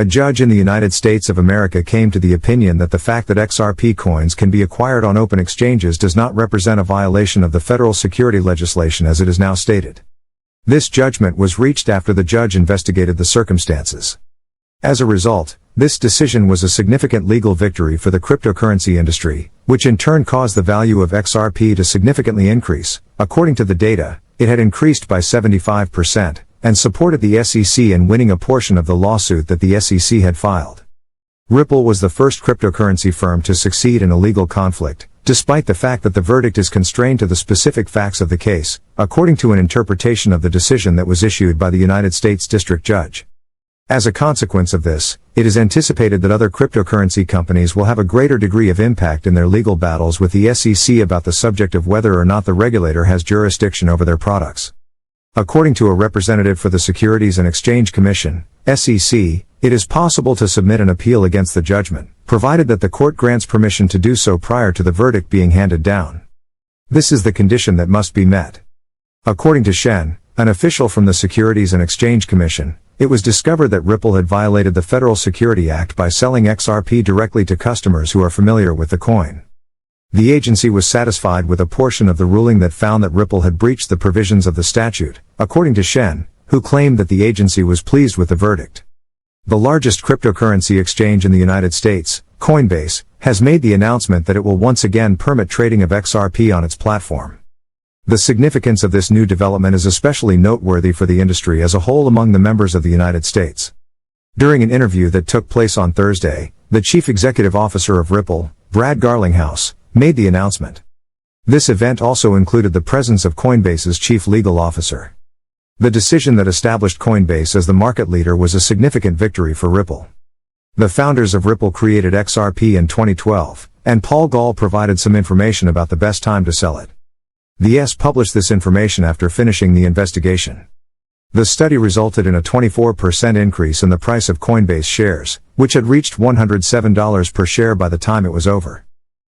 A judge in the United States of America came to the opinion that the fact that XRP coins can be acquired on open exchanges does not represent a violation of the federal security legislation as it is now stated. This judgment was reached after the judge investigated the circumstances. As a result, this decision was a significant legal victory for the cryptocurrency industry, which in turn caused the value of XRP to significantly increase. According to the data, it had increased by 75%, and supported the SEC in winning a portion of the lawsuit that the SEC had filed. Ripple was the first cryptocurrency firm to succeed in a legal conflict, despite the fact that the verdict is constrained to the specific facts of the case, according to an interpretation of the decision that was issued by the United States District Judge. As a consequence of this, it is anticipated that other cryptocurrency companies will have a greater degree of impact in their legal battles with the SEC about the subject of whether or not the regulator has jurisdiction over their products. According to a representative for the Securities and Exchange Commission, SEC, it is possible to submit an appeal against the judgment, provided that the court grants permission to do so prior to the verdict being handed down. This is the condition that must be met. According to Shen, an official from the Securities and Exchange Commission, it was discovered that Ripple had violated the Federal Security Act by selling XRP directly to customers who are familiar with the coin. The agency was satisfied with a portion of the ruling that found that Ripple had breached the provisions of the statute, according to Shen, who claimed that the agency was pleased with the verdict. The largest cryptocurrency exchange in the United States, Coinbase, has made the announcement that it will once again permit trading of XRP on its platform. The significance of this new development is especially noteworthy for the industry as a whole among the members of the United States. During an interview that took place on Thursday, the chief executive officer of Ripple, Brad Garlinghouse, made the announcement. This event also included the presence of Coinbase's chief legal officer. The decision that established Coinbase as the market leader was a significant victory for Ripple. The founders of Ripple created XRP in 2012, and Paul Gall provided some information about the best time to sell it. The S published this information after finishing the investigation. The study resulted in a 24% increase in the price of Coinbase shares, which had reached $107 per share by the time it was over.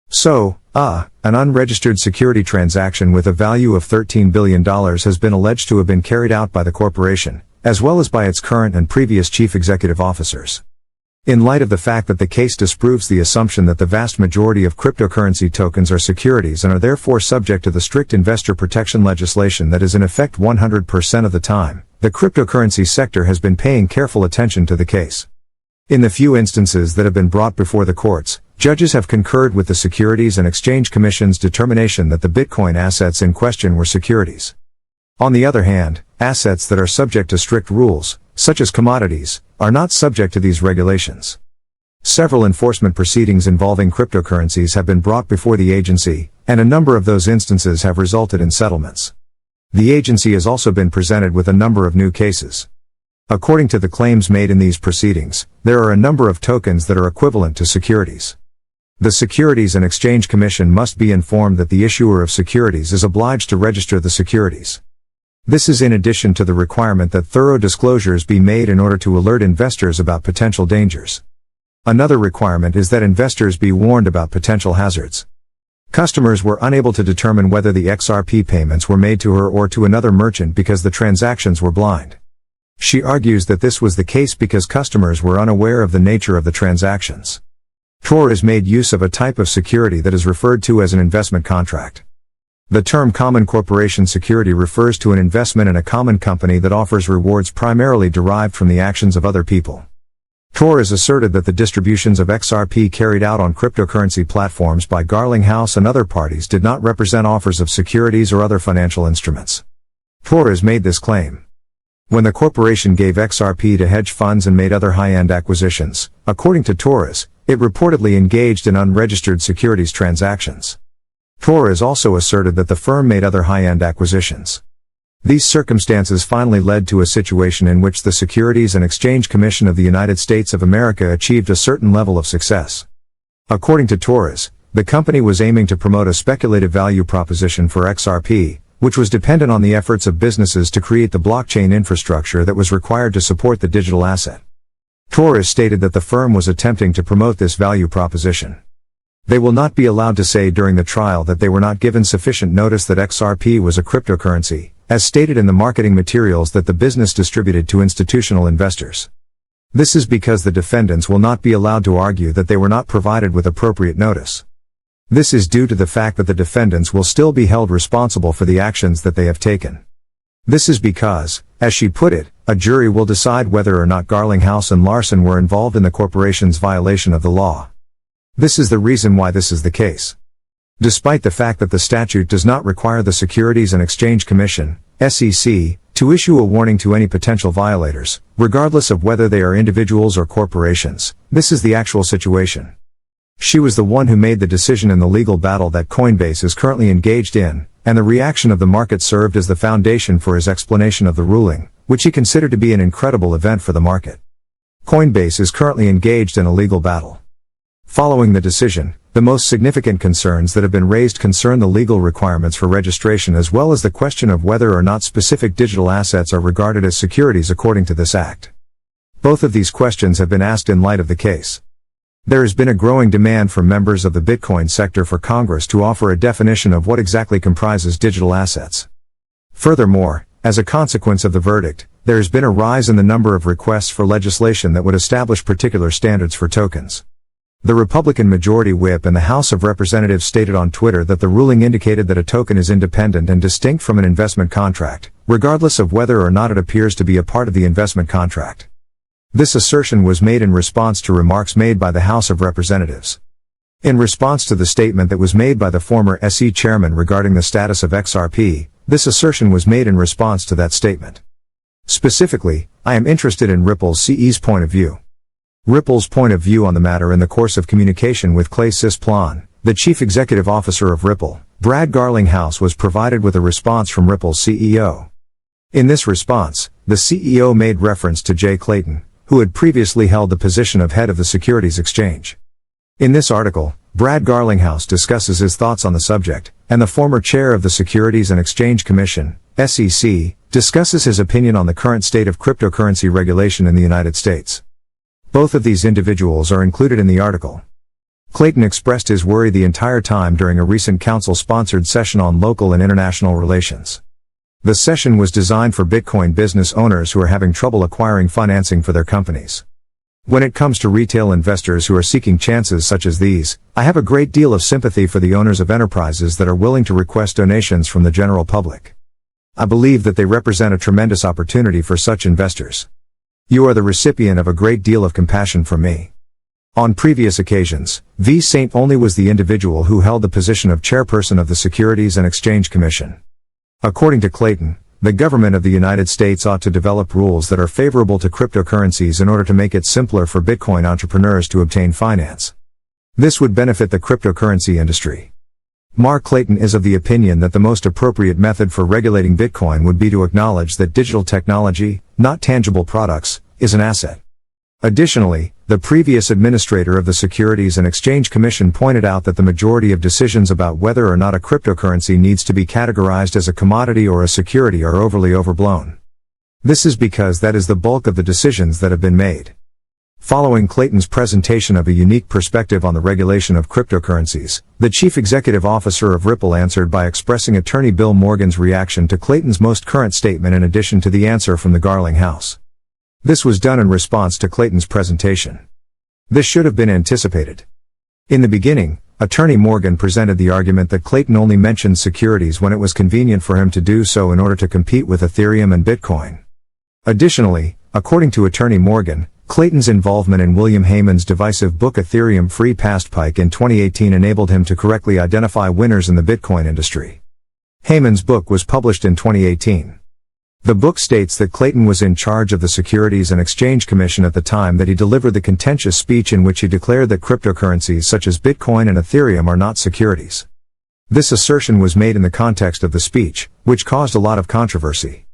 So, an unregistered security transaction with a value of $13 billion has been alleged to have been carried out by the corporation, as well as by its current and previous chief executive officers. In light of the fact that the case disproves the assumption that the vast majority of cryptocurrency tokens are securities and are therefore subject to the strict investor protection legislation that is in effect 100% of the time, the cryptocurrency sector has been paying careful attention to the case. In the few instances that have been brought before the courts, judges have concurred with the Securities and Exchange Commission's determination that the Bitcoin assets in question were securities. On the other hand, assets that are subject to strict rules, such as commodities, are not subject to these regulations. Several enforcement proceedings involving cryptocurrencies have been brought before the agency, and a number of those instances have resulted in settlements. The agency has also been presented with a number of new cases. According to the claims made in these proceedings, there are a number of tokens that are equivalent to securities. The Securities and Exchange Commission must be informed that the issuer of securities is obliged to register the securities. This is in addition to the requirement that thorough disclosures be made in order to alert investors about potential dangers. Another requirement is that investors be warned about potential hazards. Customers were unable to determine whether the XRP payments were made to her or to another merchant because the transactions were blind. She argues that this was the case because customers were unaware of the nature of the transactions. Tor has made use of a type of security that is referred to as an investment contract. The term common corporation security refers to an investment in a common company that offers rewards primarily derived from the actions of other people. Tor has asserted that the distributions of XRP carried out on cryptocurrency platforms by Garlinghouse and other parties did not represent offers of securities or other financial instruments. Tor has made this claim. When the corporation gave XRP to hedge funds and made other high-end acquisitions, according to Torres, it reportedly engaged in unregistered securities transactions. Torres also asserted that the firm made other high-end acquisitions. These circumstances finally led to a situation in which the Securities and Exchange Commission of the United States of America achieved a certain level of success. According to Torres, the company was aiming to promote a speculative value proposition for XRP, which was dependent on the efforts of businesses to create the blockchain infrastructure that was required to support the digital asset. Torres stated that the firm was attempting to promote this value proposition. They will not be allowed to say during the trial that they were not given sufficient notice that XRP was a cryptocurrency, as stated in the marketing materials that the business distributed to institutional investors. This is because the defendants will not be allowed to argue that they were not provided with appropriate notice. This is due to the fact that the defendants will still be held responsible for the actions that they have taken. This is because, as she put it, a jury will decide whether or not Garlinghouse and Larson were involved in the corporation's violation of the law. This is the reason why this is the case. Despite the fact that the statute does not require the Securities and Exchange Commission, SEC, to issue a warning to any potential violators, regardless of whether they are individuals or corporations, this is the actual situation. She was the one who made the decision in the legal battle that Coinbase is currently engaged in, and the reaction of the market served as the foundation for his explanation of the ruling, which he considered to be an incredible event for the market. Coinbase is currently engaged in a legal battle. Following the decision, the most significant concerns that have been raised concern the legal requirements for registration as well as the question of whether or not specific digital assets are regarded as securities according to this act. Both of these questions have been asked in light of the case. There has been a growing demand from members of the Bitcoin sector for Congress to offer a definition of what exactly comprises digital assets. Furthermore, as a consequence of the verdict, there has been a rise in the number of requests for legislation that would establish particular standards for tokens. The Republican Majority Whip in the House of Representatives stated on Twitter that the ruling indicated that a token is independent and distinct from an investment contract, regardless of whether or not it appears to be a part of the investment contract. This assertion was made in response to remarks made by the House of Representatives. In response to the statement that was made by the former SE chairman regarding the status of XRP, this assertion was made in response to that statement. Specifically, I am interested in Ripple's CE's point of view. Ripple's point of view on the matter in the course of communication with Clay Cisplan, the chief executive officer of Ripple, Brad Garlinghouse was provided with a response from Ripple's CEO. In this response, the CEO made reference to Jay Clayton, who had previously held the position of head of the Securities Exchange. In this article, Brad Garlinghouse discusses his thoughts on the subject, and the former chair of the Securities and Exchange Commission, SEC, discusses his opinion on the current state of cryptocurrency regulation in the United States. Both of these individuals are included in the article. Clayton expressed his worry the entire time during a recent council-sponsored session on local and international relations. The session was designed for Bitcoin business owners who are having trouble acquiring financing for their companies. When it comes to retail investors who are seeking chances such as these, I have a great deal of sympathy for the owners of enterprises that are willing to request donations from the general public. I believe that they represent a tremendous opportunity for such investors. You are the recipient of a great deal of compassion from me. On previous occasions, V. Saint only was the individual who held the position of chairperson of the Securities and Exchange Commission. According to Clayton, the government of the United States ought to develop rules that are favorable to cryptocurrencies in order to make it simpler for Bitcoin entrepreneurs to obtain finance. This would benefit the cryptocurrency industry. Mark Clayton is of the opinion that the most appropriate method for regulating Bitcoin would be to acknowledge that digital technology, not tangible products, is an asset. Additionally, the previous administrator of the Securities and Exchange Commission pointed out that the majority of decisions about whether or not a cryptocurrency needs to be categorized as a commodity or a security are overly overblown. This is because that is the bulk of the decisions that have been made. Following Clayton's presentation of a unique perspective on the regulation of cryptocurrencies, the chief executive officer of Ripple answered by expressing attorney Bill Morgan's reaction to Clayton's most current statement in addition to the answer from the Garlinghouse. This was done in response to Clayton's presentation. This should have been anticipated. In the beginning, attorney Morgan presented the argument that Clayton only mentioned securities when it was convenient for him to do so in order to compete with Ethereum and Bitcoin. Additionally, according to attorney Morgan, Clayton's involvement in William Hayman's divisive book Ethereum Free Past Pike in 2018 enabled him to correctly identify winners in the Bitcoin industry. Hayman's book was published in 2018. The book states that Clayton was in charge of the Securities and Exchange Commission at the time that he delivered the contentious speech in which he declared that cryptocurrencies such as Bitcoin and Ethereum are not securities. This assertion was made in the context of the speech, which caused a lot of controversy.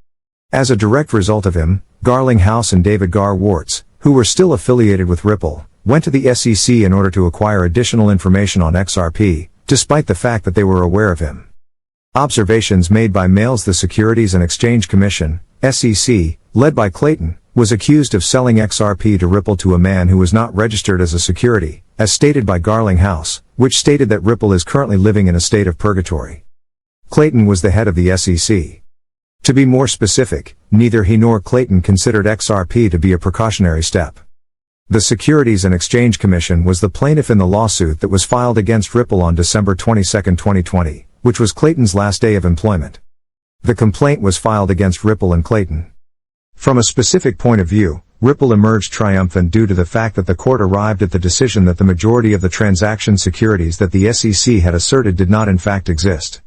As a direct result of him, Garlinghouse and David Garwarts, who were still affiliated with Ripple, went to the SEC in order to acquire additional information on XRP, despite the fact that they were aware of him. Observations made by Males. The Securities and Exchange Commission, SEC, led by Clayton, was accused of selling XRP to Ripple to a man who was not registered as a security, as stated by Garlinghouse, which stated that Ripple is currently living in a state of purgatory. Clayton was the head of the SEC. To be more specific, neither he nor Clayton considered XRP to be a precautionary step. The Securities and Exchange Commission was the plaintiff in the lawsuit that was filed against Ripple on December 22, 2020, which was Clayton's last day of employment. The complaint was filed against Ripple and Clayton. From a specific point of view, Ripple emerged triumphant due to the fact that the court arrived at the decision that the majority of the transaction securities that the SEC had asserted did not in fact exist.